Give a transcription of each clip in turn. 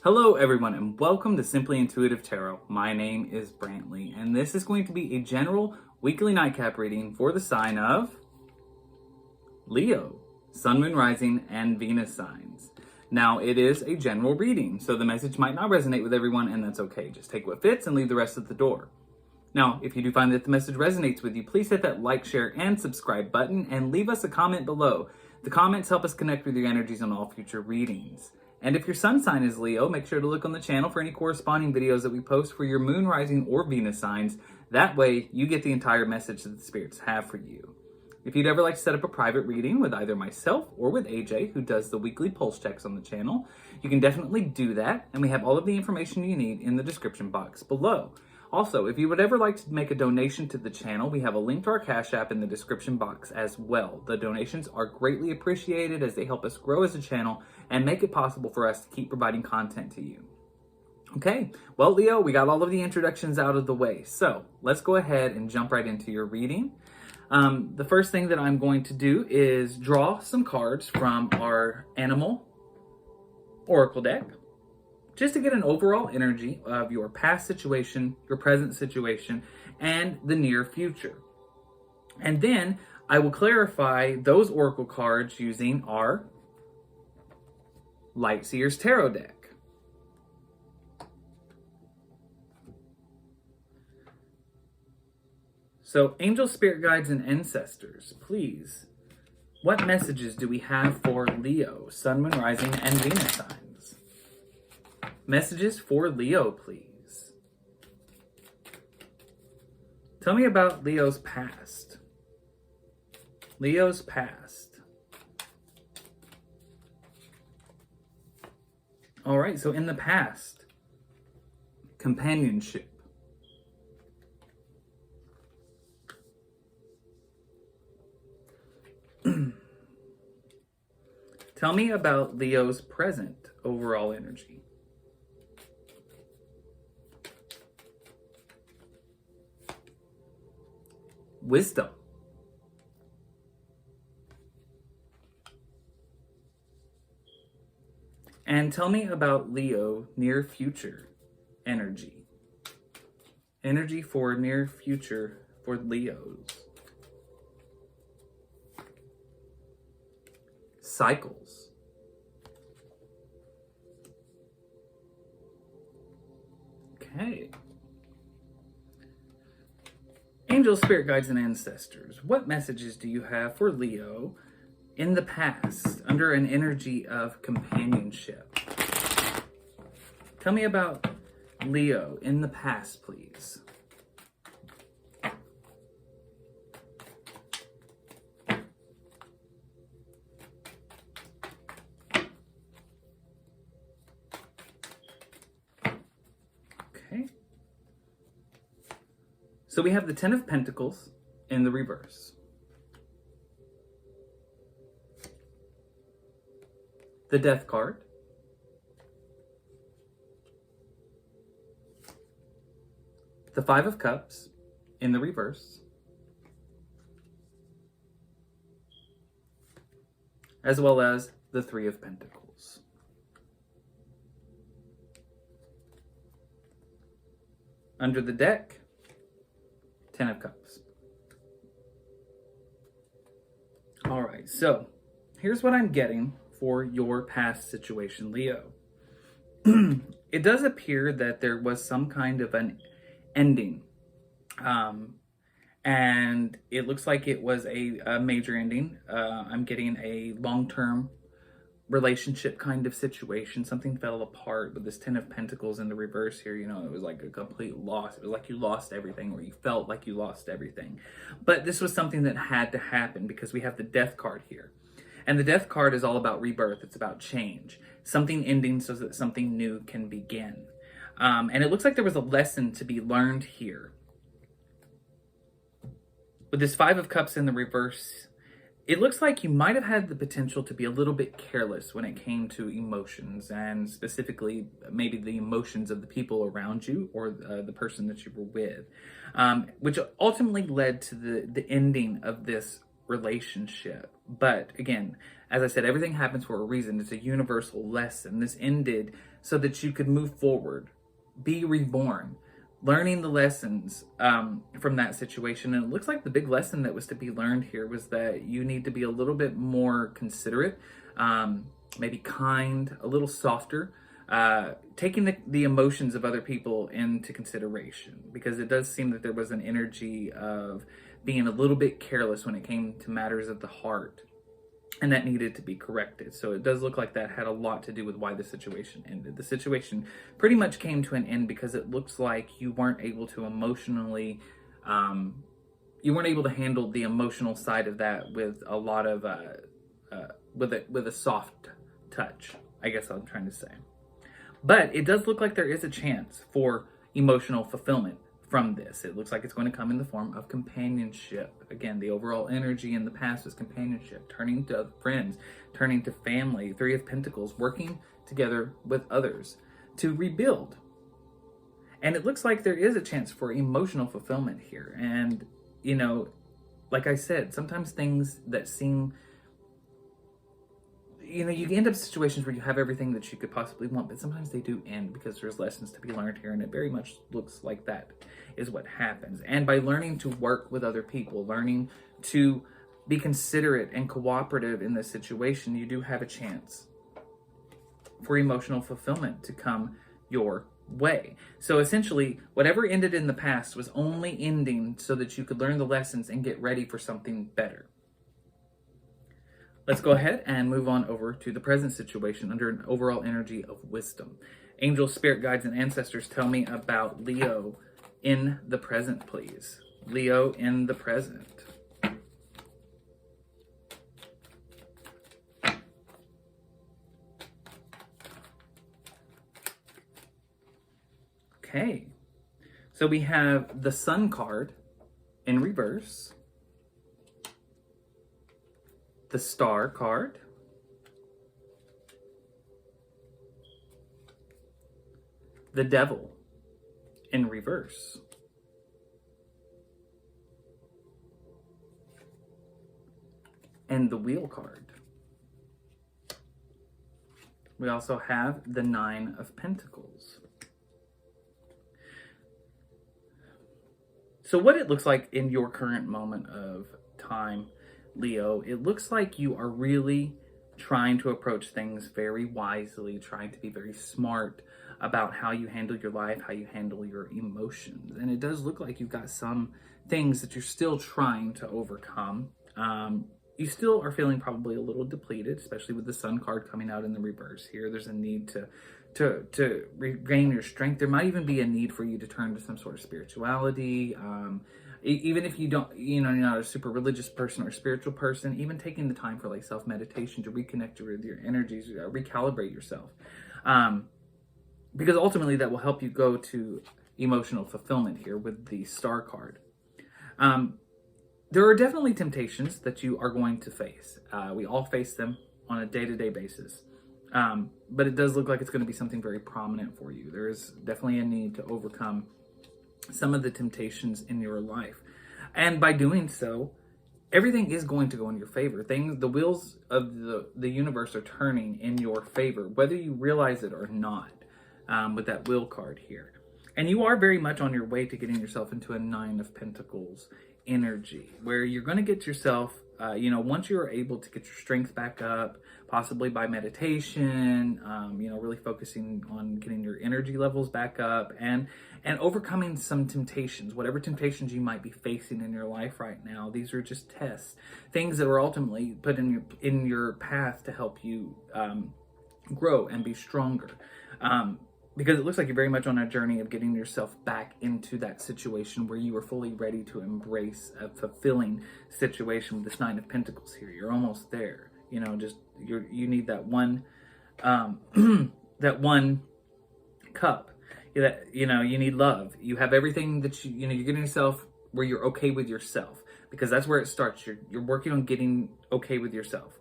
Hello everyone and welcome to Simply Intuitive Tarot. My name is Brantley and this is going to be a general weekly nightcap reading for the sign of Leo, Sun, Moon, Rising, and Venus signs. Now it is a general reading, so the message might not resonate with everyone and that's okay. Just take what fits and leave the rest at the door. Now, if you do find that the message resonates with you, please hit that like, share, and subscribe button and leave us a comment below. The comments help us connect with your energies on all future readings. And if your sun sign is Leo, make sure to look on the channel for any corresponding videos that we post for your moon, rising, or Venus signs. That way, you get the entire message that the spirits have for you. If you'd ever like to set up a private reading with either myself or with AJ, who does the weekly pulse checks on the channel, you can definitely do that, and we have all of the information you need in the description box below. Also, if you would ever like to make a donation to the channel, we have a link to our Cash App in the description box as well. The donations are greatly appreciated as they help us grow as a channel and make it possible for us to keep providing content to you. Okay, well, Leo, we got all of the introductions out of the way, so let's go ahead and jump right into your reading. The first thing that I'm going to do is draw some cards from our Animal Oracle deck, just to get an overall energy of your past situation, your present situation, and the near future. And then I will clarify those oracle cards using our Lightseers Tarot deck. So, angel, spirit guides, and ancestors, please, what messages do we have for Leo, Sun, Moon, Rising, and Venus signs? Messages for Leo, please. Tell me about Leo's past. Leo's past. All right, so in the past, companionship. Tell me about Leo's present overall energy. Wisdom. And tell me about Leo near future energy. Energy for near future for Leos. Cycles. Okay. Angels, spirit guides, and ancestors, what messages do you have for Leo in the past under an energy of companionship? Tell me about Leo in the past, please. Okay. So we have the Ten of Pentacles in the reverse. The Death card. The Five of Cups in the reverse. As well as the Three of Pentacles. Under the deck, Ten of Cups. All right, so here's what I'm getting for your past situation, Leo. It does appear that there was some kind of an ending. And it looks like it was a major ending. I'm getting a long-term relationship kind of situation. Something fell apart with this Ten of Pentacles in the reverse here. You know, it was like a complete loss. It was like you lost everything, or you felt like you lost everything. But this was something that had to happen because we have the Death card here. And the Death card is all about rebirth. It's about change. Something ending so that something new can begin. And it looks like there was a lesson to be learned here. With this Five of Cups in the reverse, it looks like you might have had the potential to be a little bit careless when it came to emotions, and specifically maybe the emotions of the people around you or the person that you were with, which ultimately led to the ending of this relationship. But again, as I said, everything happens for a reason. It's a universal lesson. This ended so that you could move forward, be reborn, learning the lessons from that situation. And it looks like the big lesson that was to be learned here was that you need to be a little bit more considerate, maybe kind, a little softer, taking the emotions of other people into consideration, because it does seem that there was an energy of being a little bit careless when it came to matters of the heart, and that needed to be corrected. So it does look like that had a lot to do with why the situation ended. The situation pretty much came to an end because it looks like you weren't able to emotionally, you weren't able to handle the emotional side of that with a lot of, with a soft touch, I guess I'm trying to say. But it does look like there is a chance for emotional fulfillment from this. It looks like it's going to come in the form of companionship. Again, the overall energy in the past was companionship, turning to friends, turning to family, Three of Pentacles, working together with others to rebuild. And it looks like there is a chance for emotional fulfillment here. And, you know, like I said, sometimes things that seem, you know, you end up in situations where you have everything that you could possibly want, but sometimes they do end because there's lessons to be learned here, and it very much looks like that is what happens. And by learning to work with other people, learning to be considerate and cooperative in this situation, you do have a chance for emotional fulfillment to come your way. So essentially, whatever ended in the past was only ending so that you could learn the lessons and get ready for something better. Let's go ahead and move on over to the present situation under an overall energy of wisdom. Angels, spirit guides, and ancestors, tell me about Leo in the present, please. Leo in the present. Okay. So we have the Sun card in reverse, the Star card, the Devil in reverse, and the Wheel card. We also have the Nine of Pentacles. So what it looks like in your current moment of time, Leo, it looks like you are really trying to approach things very wisely, trying to be very smart about how you handle your life, how you handle your emotions. And it does look like you've got some things that you're still trying to overcome. You still are feeling probably a little depleted, especially with the Sun card coming out in the reverse here. There's a need to regain your strength. There might even be a need for you to turn to some sort of spirituality. Even if you don't, you know, you're not a super religious person or spiritual person, even taking the time for like self-meditation to reconnect with your energies, recalibrate yourself. Because ultimately that will help you go to emotional fulfillment here with the Star card. There are definitely temptations that you are going to face. We all face them on a day-to-day basis. But it does look like it's going to be something very prominent for you. There is definitely a need to overcome some of the temptations in your life. And by doing so, everything is going to go in your favor. The wheels of the universe are turning in your favor, whether you realize it or not, with that Wheel card here. And you are very much on your way to getting yourself into a Nine of Pentacles energy, where you're going to get yourself, once you're able to get your strength back up, possibly by meditation, really focusing on getting your energy levels back up and overcoming some temptations, whatever temptations you might be facing in your life right now. These are just tests, things that are ultimately put in your path to help you grow and be stronger. Because it looks like you're very much on a journey of getting yourself back into that situation where you are fully ready to embrace a fulfilling situation with this Nine of Pentacles here. You're almost there. You need that one, that one cup. You need love. You have everything that you're getting yourself where you're okay with yourself, because that's where it starts. You're working on getting okay with yourself,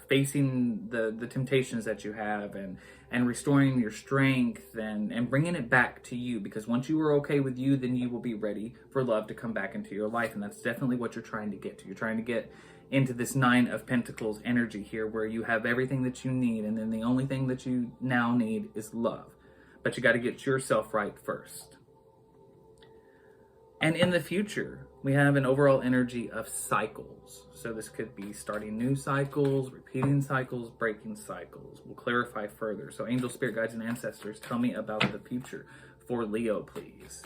facing the temptations that you have and restoring your strength and bringing it back to you, because once you are okay with you, then you will be ready for love to come back into your life. And that's definitely what you're trying to get to. You're trying to get into this Nine of Pentacles energy here, where you have everything that you need, and then the only thing that you now need is love. But you got to get yourself right first. And in the future, we have an overall energy of cycles. So this could be starting new cycles, repeating cycles, breaking cycles. We'll clarify further. So angel, spirit guides, and ancestors, tell me about the future for Leo, please.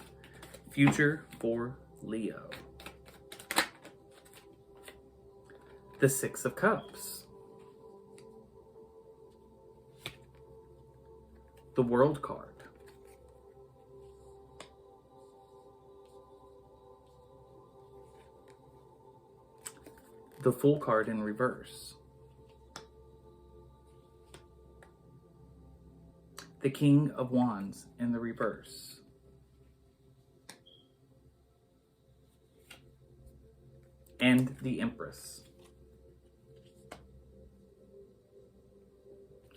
Future for Leo. The Six of Cups. The World card. The Fool card in reverse. The King of Wands in the reverse. And the Empress.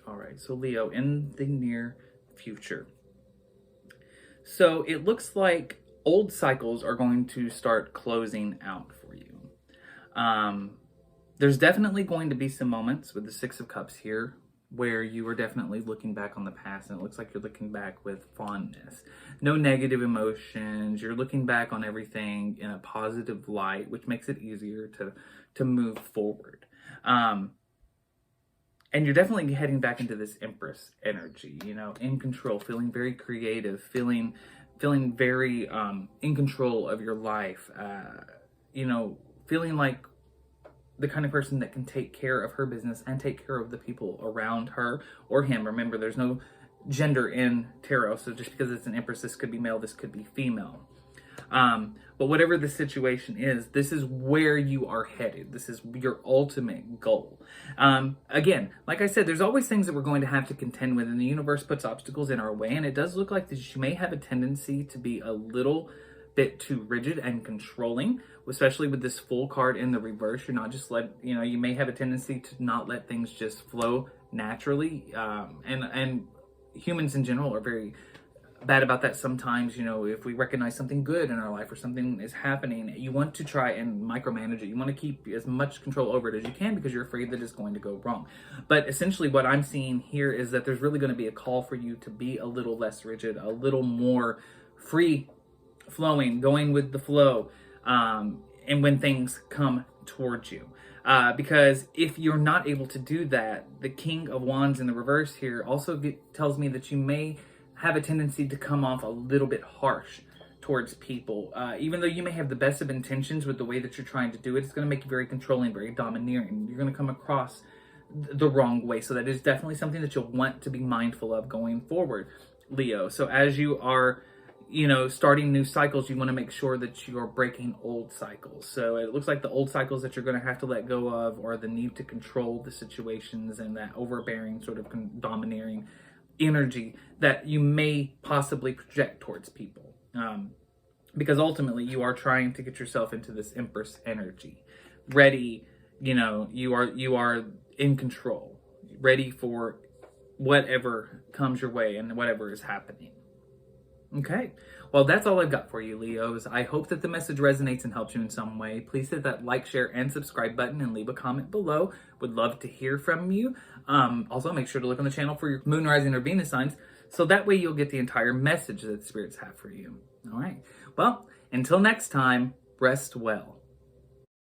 All right, so Leo, in the near future. So it looks like old cycles are going to start closing out for you. There's definitely going to be some moments with the Six of Cups here where you are definitely looking back on the past, and it looks like you're looking back with fondness. No negative emotions. You're looking back on everything in a positive light, which makes it easier to move forward. And you're definitely heading back into this Empress energy, you know, in control, feeling very creative, feeling very in control of your life, you know, feeling like the kind of person that can take care of her business and take care of the people around her or him. Remember, there's no gender in tarot, so just because it's an Empress, this could be male, this could be female. But whatever the situation is, this is where you are headed. This is your ultimate goal. Again, like I said, there's always things that we're going to have to contend with, and the universe puts obstacles in our way, and it does look like that you may have a tendency to be a little bit too rigid and controlling, especially with this Fool card in the reverse. You're not just you may have a tendency to not let things just flow naturally. And humans in general are very bad about that sometimes. You know, if we recognize something good in our life or something is happening, you want to try and micromanage it. You want to keep as much control over it as you can because you're afraid that it's going to go wrong. But essentially what I'm seeing here is that there's really going to be a call for you to be a little less rigid, a little more free flowing, going with the flow, and when things come towards you. Because if you're not able to do that, the King of Wands in the reverse here also tells me that you may have a tendency to come off a little bit harsh towards people. Even though you may have the best of intentions with the way that you're trying to do it, it's going to make you very controlling, very domineering. You're going to come across the wrong way. So that is definitely something that you'll want to be mindful of going forward, Leo. So as you are, you know, starting new cycles, you want to make sure that you're breaking old cycles. So it looks like the old cycles that you're going to have to let go of are the need to control the situations and that overbearing sort of domineering energy that you may possibly project towards people. Because ultimately you are trying to get yourself into this Empress energy. Ready, you know, you are in control. Ready for whatever comes your way and whatever is happening. Okay, well, that's all I've got for you, Leos. I hope that the message resonates and helps you in some way. Please hit that like, share, and subscribe button and leave a comment below. Would love to hear from you. Also, make sure to look on the channel for your moon, rising, or Venus signs, so that way you'll get the entire message that spirits have for you. All right, well, until next time, rest well.